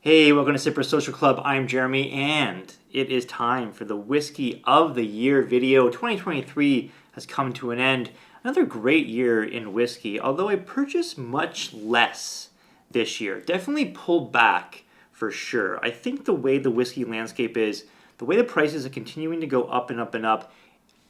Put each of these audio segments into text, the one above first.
Hey, welcome to Sipper Social Club. I'm Jeremy, and it is time for the Whiskey of the Year video. 2023 has come to an end. Another great year in whiskey, although I purchased much less this year. Definitely pulled back for sure. I think the way the whiskey landscape is, the way the prices are continuing to go up and up and up,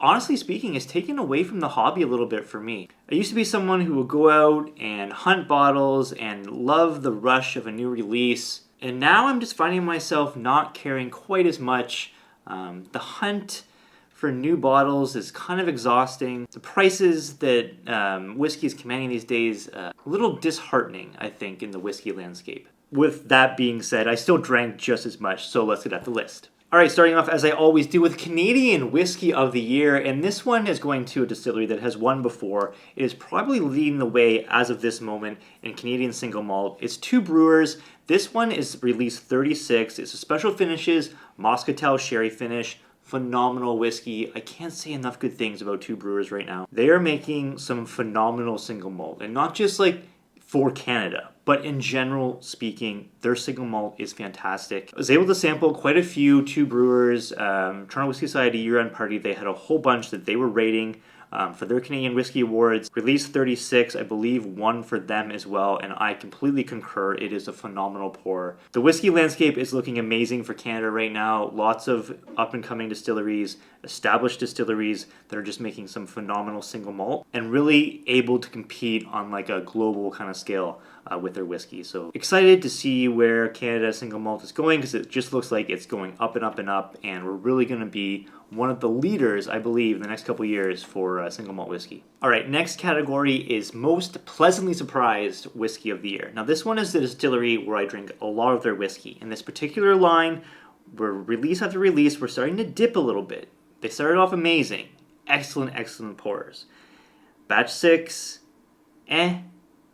honestly speaking, is taken away from the hobby a little bit for me. I used to be someone who would go out and hunt bottles and love the rush of a new release. And now I'm just finding myself not caring quite as much. The hunt for new bottles is kind of exhausting. The prices that whiskey is commanding these days, a little disheartening, I think, in the whiskey landscape. With that being said, I still drank just as much, so let's get at the list. Alright, starting off as I always do with Canadian Whisky of the Year, and this one is going to a distillery that has won before. It is probably leading the way as of this moment in Canadian single malt. It's two brewers. This one is release 36. It's a special finishes, Moscatel sherry finish. Phenomenal whiskey. I can't say enough good things about two brewers right now. They are making some phenomenal single malt, and not just like for Canada, but in general speaking, their single malt is fantastic. I was able to sample quite a few two brewers. Toronto Whisky Society year-end party, they had a whole bunch that they were rating for their Canadian Whisky Awards. Release 36, I believe, won for them as well, and I completely concur. It is a phenomenal pour. The whiskey landscape is looking amazing for Canada right now. Lots of up-and-coming distilleries, established distilleries that are just making some phenomenal single malt and really able to compete on like a global kind of scale with their whiskey. So excited to see where Canada single malt is going, because it just looks like it's going up and up and up, and we're really going to be one of the leaders, I believe, in the next couple years for single malt whiskey. All right, next category is most pleasantly surprised whiskey of the year. Now this one is the distillery where I drink a lot of their whiskey. In this particular line, where release after release, we're starting to dip a little bit. They started off amazing. Excellent pours. Batch 6,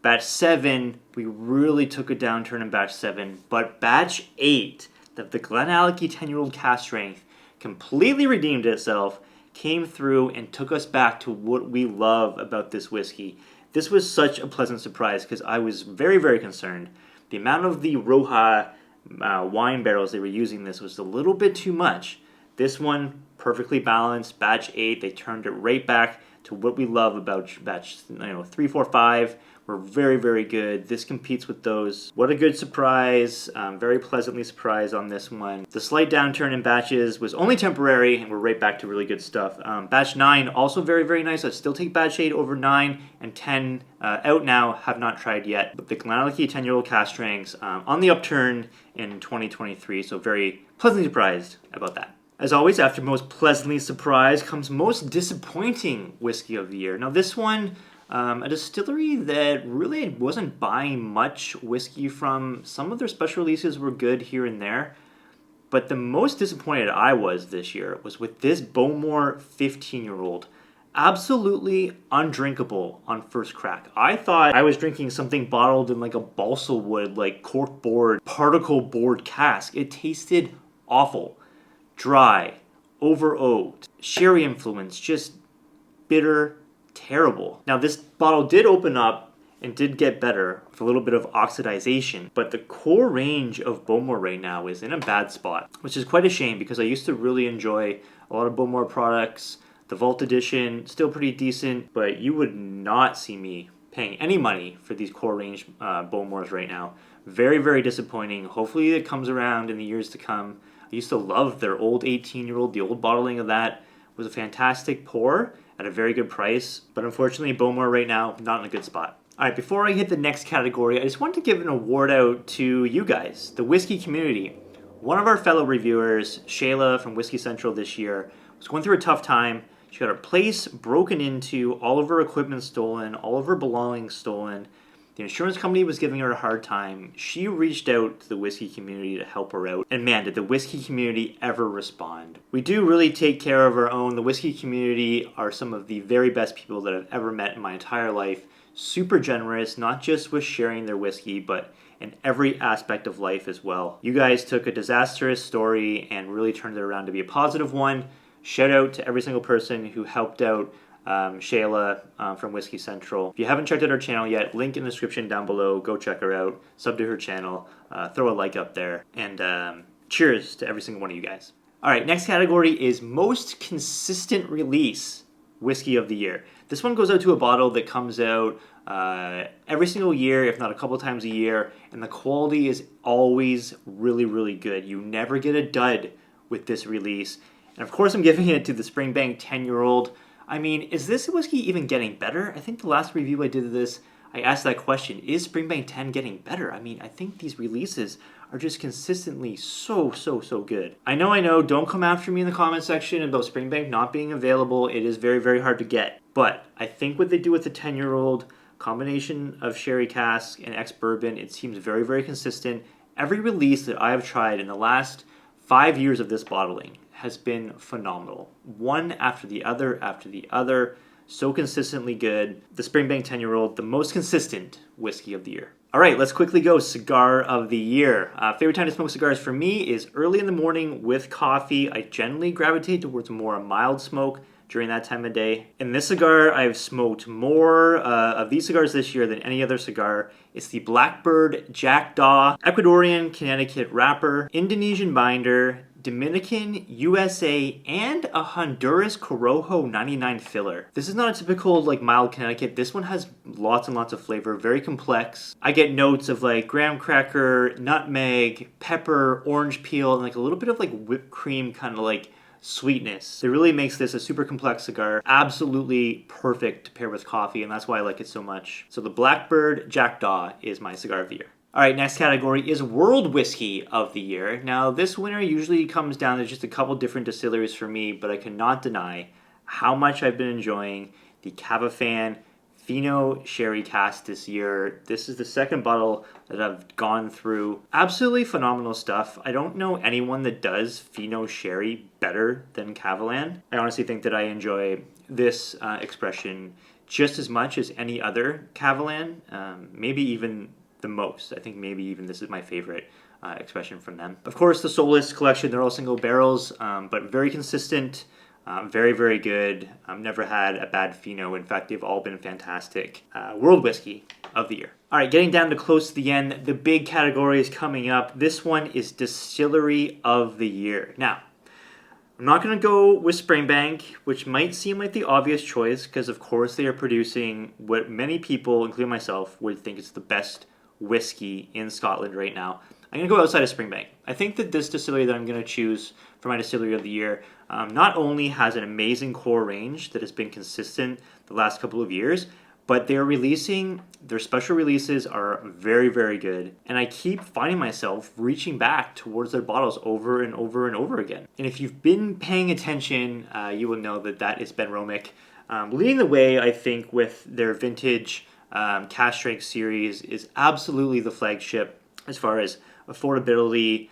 Batch 7, we really took a downturn in Batch 7. But Batch 8, the Glenallachie 10-year-old cask strength, completely redeemed itself, came through and took us back to what we love about this whiskey. This was such a pleasant surprise because I was very concerned. The amount of the Roja wine barrels they were using this was a little bit too much. This one, perfectly balanced. Batch 8, they turned it right back to what we love about batch 3, 4, 5. We're very good. This competes with those. What a good surprise. Very pleasantly surprised on this one. The slight downturn in batches was only temporary, and we're right back to really good stuff. Batch 9, also very nice. I'd still take Batch 8 over 9, and 10 out now, have not tried yet. But the Glenallachie 10-year-old cask strengths on the upturn in 2023, so very pleasantly surprised about that. As always, after most pleasantly surprised comes most disappointing whiskey of the year. Now this one, a distillery that really wasn't buying much whiskey from. Some of their special releases were good here and there, but the most disappointed I was this year was with this Bowmore 15-year-old. Absolutely undrinkable on first crack. I thought I was drinking something bottled in like a balsa wood, like cork board, particle board cask. It tasted awful. Dry, over-oaked, sherry influence, just bitter, terrible. Now this bottle did open up and did get better with a little bit of oxidization, but the core range of Bowmore right now is in a bad spot, which is quite a shame because I used to really enjoy a lot of Bowmore products. The Vault Edition, still pretty decent, but you would not see me paying any money for these core range Bowmores right now. Very disappointing. Hopefully it comes around in the years to come. I used to love their old 18-year-old. The old bottling of that was a fantastic pour at a very good price. But unfortunately, Bowmore right now, not in a good spot. All right, before I hit the next category, I just want to give an award out to you guys, the whiskey community. One of our fellow reviewers, Shayla from Whiskey Central this year, was going through a tough time. She got her place broken into, all of her equipment stolen, all of her belongings stolen. The insurance company was giving her a hard time. She reached out to the whiskey community to help her out. And man, did the whiskey community ever respond. We do really take care of our own. The whiskey community are some of the very best people that I've ever met in my entire life. Super generous, not just with sharing their whiskey, but in every aspect of life as well. You guys took a disastrous story and really turned it around to be a positive one. Shout out to every single person who helped out Shayla from Whiskey Central. If you haven't checked out her channel yet, link in the description down below. Go check her out. Sub to her channel. Throw a like up there. And cheers to every single one of you guys. All right, next category is most consistent release whiskey of the year. This one goes out to a bottle that comes out every single year, if not a couple times a year, and the quality is always really, really good. You never get a dud with this release. And of course, I'm giving it to the Springbank 10-year-old. I mean, is this whiskey even getting better? I think the last review I did of this, I asked that question. Is Springbank 10 getting better? I mean, I think these releases are just consistently so good. I know, don't come after me in the comment section about Springbank not being available. It is very, very hard to get. But I think what they do with the 10-year-old, combination of sherry cask and ex-bourbon, it seems very, very consistent. Every release that I have tried in the last 5 years of this bottling has been phenomenal. One after the other, so consistently good. The Springbank 10-year-old, the most consistent whiskey of the year. All right, let's quickly go cigar of the year. Favorite time to smoke cigars for me is early in the morning with coffee. I generally gravitate towards more a mild smoke during that time of day. In this cigar, I've smoked more of these cigars this year than any other cigar. It's the Blackbird Jackdaw, Ecuadorian Connecticut wrapper, Indonesian binder, Dominican, USA, and a Honduras Corojo 99 filler. This is not a typical mild Connecticut. This one has lots and lots of flavor, very complex. I get notes of graham cracker, nutmeg, pepper, orange peel, and a little bit of whipped cream kind of sweetness. It really makes this a super complex cigar. Absolutely perfect to pair with coffee, and that's why I like it so much. So the Blackbird Jackdaw is my cigar of the year. All right, next category is World Whisky of the year. Now, this winner usually comes down to just a couple different distilleries for me, but I cannot deny how much I've been enjoying the Cavafan Fino Sherry Cask this year. This is the second bottle that I've gone through. Absolutely phenomenal stuff. I don't know anyone that does Fino Sherry better than Cavalan. I honestly think that I enjoy this expression just as much as any other Cavalan, maybe even the most. I think maybe even this is my favorite expression from them. Of course, the Solus collection, they're all single barrels, but very consistent, very, very good. I've never had a bad Fino. In fact, they've all been fantastic. World Whisky of the year. All right, getting down to close to the end, the big category is coming up. This one is Distillery of the Year. Now, I'm not going to go with Springbank, which might seem like the obvious choice because, of course, they are producing what many people, including myself, would think is the best whiskey in Scotland right now. I'm going to go outside of Springbank. I think that this distillery that I'm going to choose for my Distillery of the Year not only has an amazing core range that has been consistent the last couple of years, but their special releases are very, very good. And I keep finding myself reaching back towards their bottles over and over and over again. And if you've been paying attention, you will know that that is Ben Romick. Leading the way, I think, with their vintage cask strength series is absolutely the flagship as far as affordability,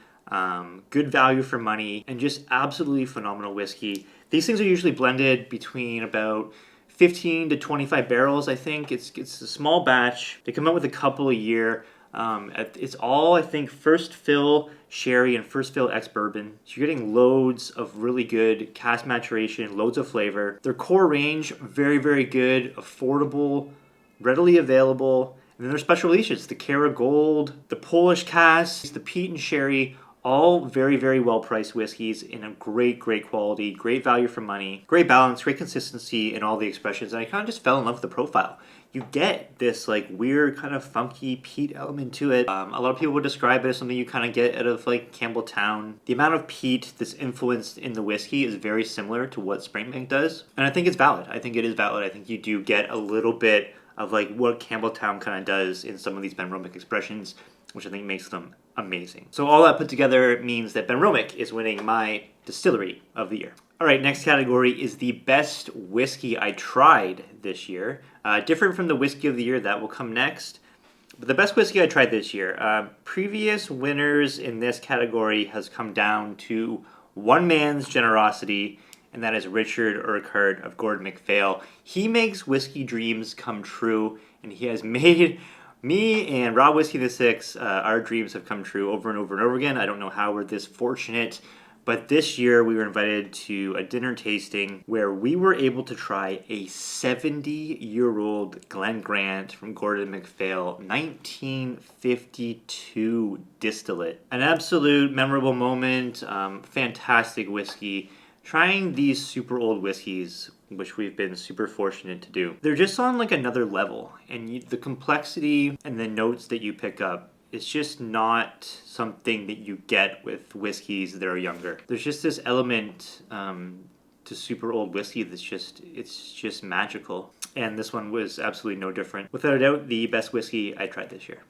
good value for money, and just absolutely phenomenal whiskey. These things are usually blended between about 15 to 25 barrels, I think. It's a small batch. They come out with a couple a year. It's all, I think, first fill sherry and first fill ex-bourbon. So you're getting loads of really good cask maturation, loads of flavor. Their core range, very, very good, affordable, readily available. And then their special releases, the Cara Gold, the Polish casks, the Peat and Sherry, all very, very well-priced whiskeys in a great, great quality, great value for money, great balance, great consistency in all the expressions. And I kind of just fell in love with the profile. You get this weird kind of funky peat element to it. A lot of people would describe it as something you kind of get out of Campbelltown. The amount of peat that's influenced in the whiskey is very similar to what Springbank does. And I think it's valid. I think it is valid. I think you do get a little bit of what Campbelltown kind of does in some of these Ben Romick expressions, which I think makes them amazing. So all that put together means that Ben Romick is winning my Distillery of the Year. All right, next category is the best whiskey I tried this year. Different from the Whiskey of the Year, that will come next. But the best whiskey I tried this year. Previous winners in this category has come down to one man's generosity, and that is Richard Urquhart of Gordon MacPhail. He makes whiskey dreams come true, and he has made me and Raw Whiskey the Six, our dreams have come true over and over and over again. I don't know how we're this fortunate, But this year we were invited to a dinner tasting where we were able to try a 70-year-old Glen Grant from Gordon MacPhail 1952 distillate. An absolute memorable moment, fantastic whiskey. Trying these super old whiskeys, which we've been super fortunate to do, they're just on like another level, and the complexity and the notes that you pick up, it's just not something that you get with whiskeys that are younger. There's just this element to super old whiskey that's just magical, and this one was absolutely no different. Without a doubt, the best whiskey I tried this year.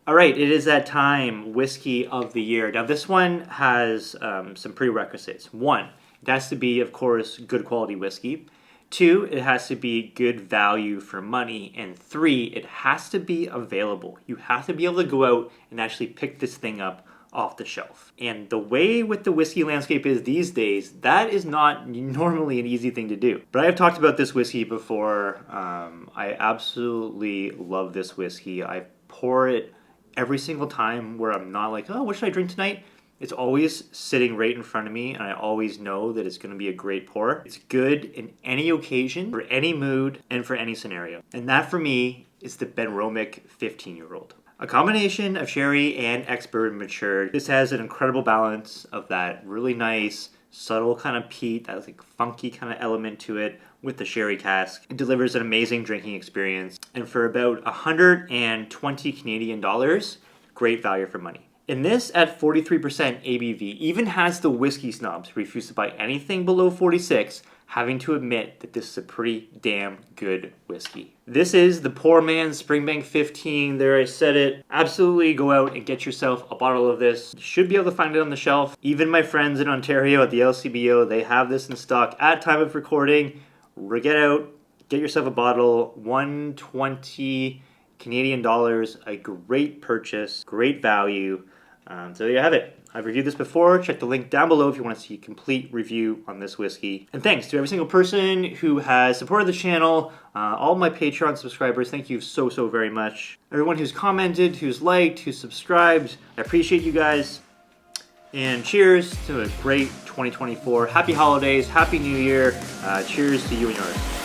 All right, it is that time, whiskey of the year. Now this one has some prerequisites. One, it has to be, of course, good quality whiskey. Two, it has to be good value for money. And three, it has to be available. You have to be able to go out and actually pick this thing up off the shelf. And the way with the whiskey landscape is these days, that is not normally an easy thing to do. But I have talked about this whiskey before. I absolutely love this whiskey. I pour it every single time where I'm not like, oh, what should I drink tonight? It's always sitting right in front of me, and I always know that it's going to be a great pour. It's good in any occasion, for any mood, and for any scenario. And that, for me, is the Ben Romick 15-year-old. A combination of sherry and ex-bourbon matured. This has an incredible balance of that really nice, subtle kind of peat, that like funky kind of element to it with the sherry cask. It delivers an amazing drinking experience. And for about 120 Canadian dollars, great value for money. And this at 43% ABV even has the whiskey snobs who refuse to buy anything below 46 having to admit that this is a pretty damn good whiskey. This is the poor man's Springbank 15. There, I said it. Absolutely go out and get yourself a bottle of this. You should be able to find it on the shelf. Even my friends in Ontario at the LCBO, they have this in stock at time of recording. Get out, get yourself a bottle. 120 Canadian dollars, a great purchase, great value. So there you have it. I've reviewed this before. Check the link down below if you want to see a complete review on this whiskey. And thanks to every single person who has supported the channel, all my Patreon subscribers, thank you so, so very much. Everyone who's commented, who's liked, who's subscribed, I appreciate you guys. And cheers to a great 2024. Happy holidays, happy new year. Cheers to you and yours.